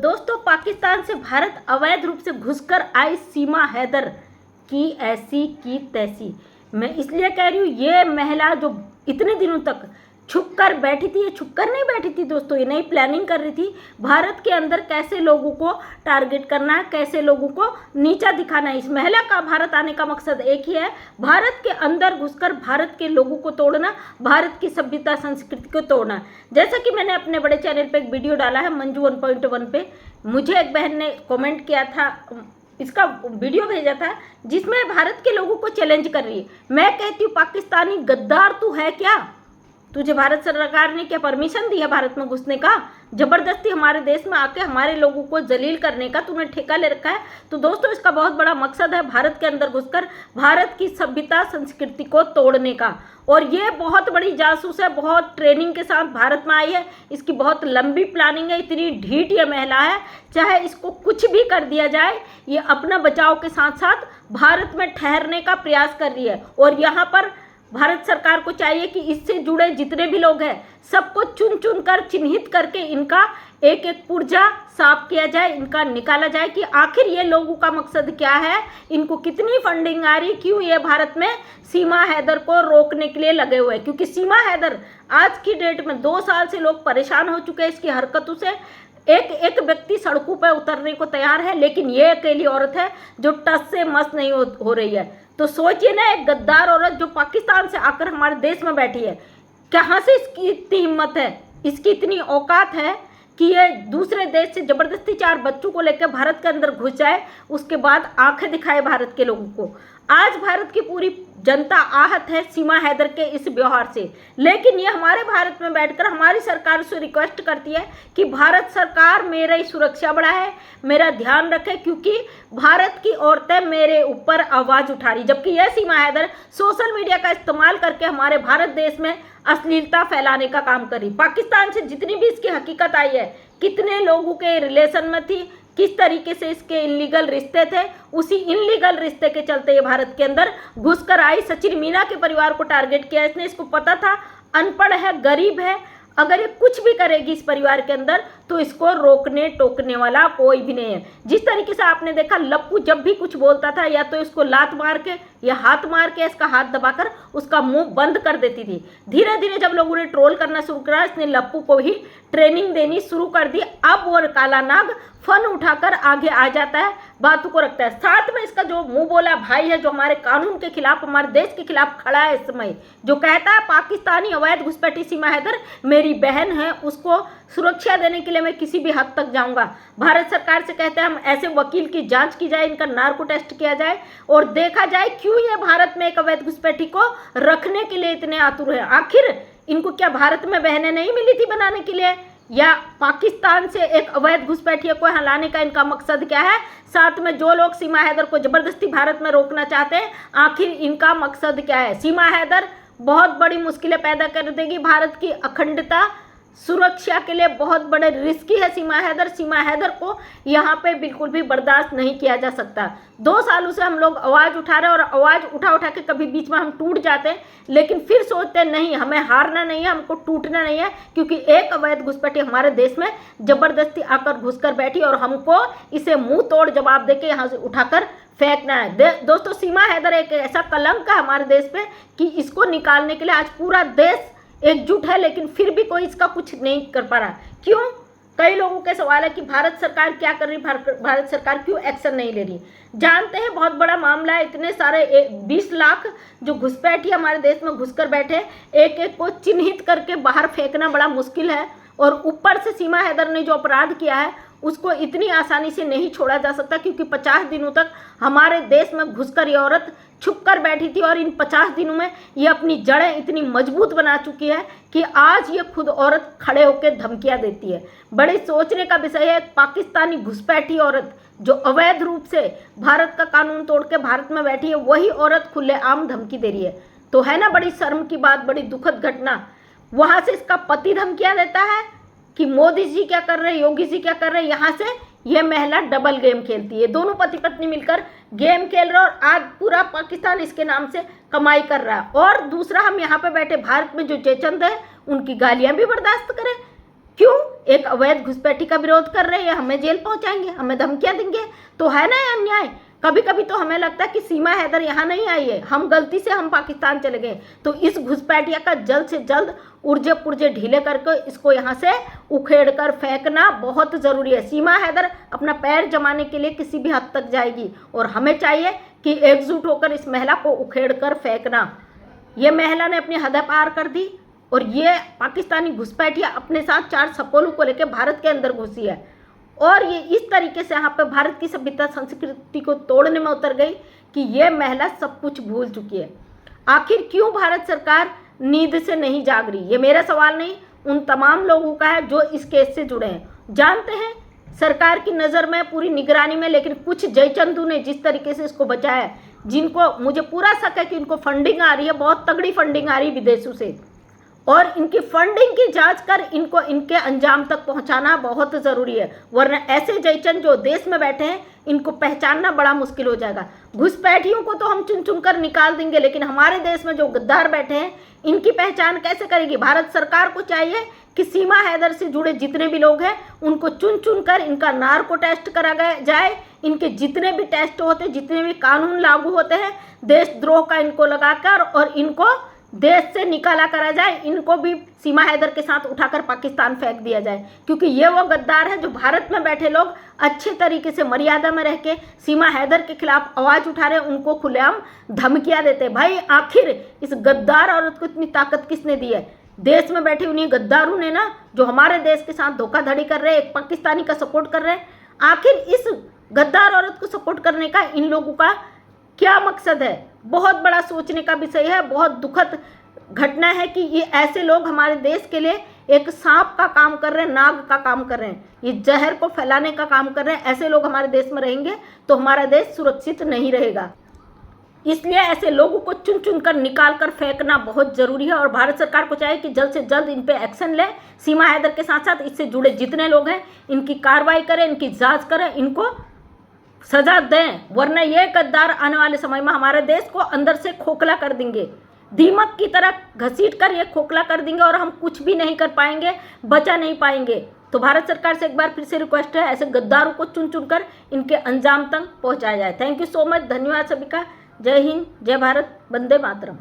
दोस्तों, पाकिस्तान से भारत अवैध रूप से घुसकर आई सीमा हैदर की ऐसी की तैसी। मैं इसलिए कह रही हूँ, ये महिला जो इतने दिनों तक छुप कर बैठी थी, ये छुप कर नहीं बैठी थी दोस्तों, ये नई प्लानिंग कर रही थी भारत के अंदर कैसे लोगों को टारगेट करना है, कैसे लोगों को नीचा दिखाना है। इस महिला का भारत आने का मकसद एक ही है, भारत के अंदर घुसकर भारत के लोगों को तोड़ना, भारत की सभ्यता संस्कृति को तोड़ना। जैसा कि मैंने अपने बड़े चैनल पे एक वीडियो डाला है मंजू 1.1 पे, मुझे एक बहन ने कॉमेंट किया था, इसका वीडियो भेजा था जिसमें भारत के लोगों को चैलेंज कर रही है। मैं कहती हूँ, पाकिस्तानी गद्दार तू है क्या? तुझे भारत सरकार ने क्या परमिशन दी है भारत में घुसने का? जबरदस्ती हमारे देश में आके हमारे लोगों को जलील करने का तूने ठेका ले रखा है। तो दोस्तों, इसका बहुत बड़ा मकसद है भारत के अंदर घुसकर भारत की सभ्यता संस्कृति को तोड़ने का। और ये बहुत बड़ी जासूस है, बहुत ट्रेनिंग के साथ भारत में आई है, इसकी बहुत लंबी प्लानिंग है, इतनी ढीठ ये महिला है, चाहे इसको कुछ भी कर दिया जाए, ये अपना बचाव के साथ साथ भारत में ठहरने का प्रयास कर रही है। और यहाँ पर भारत सरकार को चाहिए कि इससे जुड़े जितने भी लोग हैं सबको चुन चुन कर चिन्हित करके इनका एक एक पुर्जा साफ किया जाए, इनका निकाला जाए कि आखिर ये लोगों का मकसद क्या है, इनको कितनी फंडिंग आ रही, क्यों ये भारत में सीमा हैदर को रोकने के लिए लगे हुए हैं। क्योंकि सीमा हैदर आज की डेट में 2 साल से लोग परेशान हो चुके हैं इसकी हरकतों से। एक एक व्यक्ति सड़कों पर उतरने को तैयार है, लेकिन ये अकेली औरत है जो टस से मस नहीं हो रही है। तो सोचिए ना, एक गद्दार औरत जो पाकिस्तान से आकर हमारे देश में बैठी है, कहाँ से इसकी इतनी हिम्मत है, इसकी इतनी औकात है कि ये दूसरे देश से जबरदस्ती 4 बच्चों को लेकर भारत के अंदर घुस जाए, उसके बाद आंखें दिखाए भारत के लोगों को। आज भारत की पूरी जनता आहत है सीमा हैदर के इस व्यवहार से, लेकिन ये हमारे भारत में बैठकर हमारी सरकार से रिक्वेस्ट करती है कि भारत सरकार मेरी सुरक्षा बढ़ाए, मेरा ध्यान रखे, क्योंकि भारत की औरतें मेरे ऊपर आवाज़ उठा रही। जबकि यह सीमा हैदर सोशल मीडिया का इस्तेमाल करके हमारे भारत देश में अश्लीलता फैलाने का काम करी। पाकिस्तान से जितनी भी इसकी हकीकत आई है, कितने लोगों के रिलेशन में थी, किस तरीके से इसके इनलीगल रिश्ते थे, उसी इनलीगल रिश्ते के चलते ये भारत के अंदर घुसकर आई। सचिन मीना के परिवार को टारगेट किया इसने। इसको पता था अनपढ़ है, गरीब है, अगर ये कुछ भी करेगी इस परिवार के अंदर तो इसको रोकने टोकने वाला कोई भी नहीं है। जिस तरीके से आपने देखा, लप्पू जब भी कुछ बोलता था या तो इसको लात मार के या हाथ मार के इसका हाथ दबाकर उसका मुंह बंद कर देती थी। धीरे धीरे जब लोगों ने ट्रोल करना शुरू करा, इसने लप्पू को ही ट्रेनिंग देनी शुरू कर दी। अब वो काला नाग फन उठाकर आगे आ जाता है, बातों को रखता है। साथ में इसका जो मुंह बोला भाई है, जो हमारे कानून के खिलाफ, हमारे देश के खिलाफ खड़ा है इस समय, जो कहता है पाकिस्तानी अवैध घुसपैठी सीमा हैदर मेरी बहन है, उसको सुरक्षा देने के लिए मैं किसी भी हद तक जाऊंगा। भारत सरकार से कहते हैं हम ऐसे वकील की जांच की जाए, इनका नार्को टेस्ट किया जाए और देखा जाए क्यों ये भारत में एक अवैध घुसपैठी को रखने के लिए इतने आतुर हैं। आखिर इनको क्या भारत में बहनें नहीं मिली थी बनाने के लिए, या पाकिस्तान से एक अवैध घुसपैठियों को यहाँ लाने का इनका मकसद क्या है? साथ में जो लोग सीमा हैदर को जबरदस्ती भारत में रोकना चाहते हैं, आखिर इनका मकसद क्या है? सीमा हैदर बहुत बड़ी मुश्किलें पैदा कर देगी, भारत की अखंडता सुरक्षा के लिए बहुत बड़े रिस्की है सीमा हैदर। सीमा हैदर को यहाँ पे बिल्कुल भी बर्दाश्त नहीं किया जा सकता। 2 सालों से हम लोग आवाज़ उठा रहे हैं और आवाज़ उठा उठा के कभी बीच में हम टूट जाते हैं, लेकिन फिर सोचते हैं नहीं, हमें हारना नहीं है, हमको टूटना नहीं है, क्योंकि एक अवैध घुसपैठी हमारे देश में जबरदस्ती आकर घुसकर बैठी और हमको इसे मुंह तोड़ जवाब दे के यहाँ से उठाकर फेंकना है। दोस्तों, सीमा हैदर एक ऐसा कलंक है हमारे देश पे कि इसको निकालने के लिए आज पूरा देश एकजुट है, लेकिन फिर भी कोई इसका कुछ नहीं कर पा रहा। क्यों? कई लोगों के सवाल है कि भारत सरकार क्या कर रही, भारत सरकार क्यों एक्शन नहीं ले रही। जानते हैं बहुत बड़ा मामला है, इतने सारे 20 लाख जो घुसपैठी हमारे देश में घुसकर बैठे, एक एक को चिन्हित करके बाहर फेंकना बड़ा मुश्किल है। और ऊपर से सीमा हैदर ने जो अपराध किया है उसको इतनी आसानी से नहीं छोड़ा जा सकता, क्योंकि 50 दिनों तक हमारे देश में घुसकर ये औरत छुप कर बैठी थी और इन 50 दिनों में ये अपनी जड़ें इतनी मजबूत बना चुकी है कि आज ये खुद औरत खड़े होकर धमकियां देती है। बड़े सोचने का विषय है, पाकिस्तानी घुसपैठी औरत जो अवैध रूप से भारत का कानून तोड़ के भारत में बैठी है, वही औरत खुलेआम धमकी दे रही है। तो है ना बड़ी शर्म की बात, बड़ी दुखद घटना। वहां से इसका पति धमकियां देता है कि मोदी जी क्या कर रहे हैं, योगी जी क्या कर रहे हैं। यहाँ से ये महिला डबल गेम खेलती है, दोनों पति पत्नी मिलकर गेम खेल रहे और आज पूरा पाकिस्तान इसके नाम से कमाई कर रहा है। और दूसरा, हम यहाँ पे बैठे भारत में जो जयचंद है उनकी गालियां भी बर्दाश्त करें। क्यों? एक अवैध घुसपैठी का विरोध कर रहे हैं, हमें जेल पहुंचाएंगे, हमें धमकियां देंगे, तो है ना ये अन्याय। कभी कभी तो हमें लगता है कि सीमा हैदर यहाँ नहीं आई है, हम गलती से हम पाकिस्तान चले गए। तो इस घुसपैठिया का जल्द से जल्द उर्जे पुर्जे ढीले करके इसको यहाँ से उखेड़ कर फेंकना बहुत ज़रूरी है। सीमा हैदर अपना पैर जमाने के लिए किसी भी हद तक जाएगी और हमें चाहिए कि एकजुट होकर इस महिला को उखेड़ कर फेंकना। ये महिला ने अपनी हद पार कर दी और ये पाकिस्तानी घुसपैठिया अपने साथ 4 सपोलों को लेकर भारत के अंदर घुसी है और ये इस तरीके से यहाँ पे भारत की सभ्यता संस्कृति को तोड़ने में उतर गई कि ये महिला सब कुछ भूल चुकी है। आखिर क्यों भारत सरकार नींद से नहीं जाग रही? ये मेरा सवाल नहीं, उन तमाम लोगों का है जो इस केस से जुड़े हैं। जानते हैं सरकार की नज़र में, पूरी निगरानी में, लेकिन कुछ जयचंदू ने जिस तरीके से इसको बचाया है, जिनको मुझे पूरा शक है कि इनको फंडिंग आ रही है, बहुत तगड़ी फंडिंग आ रही है विदेशों से, और इनकी फंडिंग की जांच कर इनको इनके अंजाम तक पहुंचाना बहुत ज़रूरी है। वरना ऐसे जयचंद जो देश में बैठे हैं इनको पहचानना बड़ा मुश्किल हो जाएगा। घुसपैठियों को तो हम चुन चुन कर निकाल देंगे, लेकिन हमारे देश में जो गद्दार बैठे हैं इनकी पहचान कैसे करेगी? भारत सरकार को चाहिए कि सीमा हैदर से जुड़े जितने भी लोग हैं उनको चुन चुन कर इनका नार्को टेस्ट करा जाए। इनके जितने भी टेस्ट होते, जितने भी कानून लागू होते हैं, देशद्रोह का इनको लगाकर और इनको देश से निकाला करा जाए। इनको भी सीमा हैदर के साथ उठाकर पाकिस्तान फेंक दिया जाए, क्योंकि ये वो गद्दार है जो भारत में बैठे लोग अच्छे तरीके से मर्यादा में रह के सीमा हैदर के खिलाफ आवाज़ उठा रहे, उनको खुलेआम धमकियां देते। भाई आखिर इस गद्दार औरत को इतनी ताकत किसने दी है? देश में बैठे उन्हीं गद्दारों ने ना, जो हमारे देश के साथ धोखाधड़ी कर रहे हैं, एक पाकिस्तानी का सपोर्ट कर रहे हैं। आखिर इस गद्दार औरत को सपोर्ट करने का इन लोगों का क्या मकसद है? बहुत बड़ा सोचने का विषय है। बहुत दुखद घटना है कि ये ऐसे लोग हमारे देश के लिए एक सांप का काम कर रहे हैं, नाग का काम कर रहे हैं, ये जहर को फैलाने का काम कर रहे हैं। ऐसे लोग हमारे देश में रहेंगे तो हमारा देश सुरक्षित नहीं रहेगा। इसलिए ऐसे लोगों को चुन चुन कर निकाल कर फेंकना बहुत ज़रूरी है और भारत सरकार को चाहिए कि जल्द से जल्द इन पे एक्शन ले। सीमा हैदर के साथ साथ इससे जुड़े जितने लोग हैं इनकी कार्रवाई करें, इनकी जाँच करें, इनको सजा दें, वरना ये गद्दार आने वाले समय में हमारे देश को अंदर से खोखला कर देंगे, दीमक की तरह घसीट कर ये खोखला कर देंगे और हम कुछ भी नहीं कर पाएंगे, बचा नहीं पाएंगे। तो भारत सरकार से एक बार फिर से रिक्वेस्ट है, ऐसे गद्दारों को चुन चुन कर इनके अंजाम तक पहुंचाया जाए। थैंक यू सो मच, धन्यवाद सभी का। जय हिंद, जय भारत, वंदे मातरम।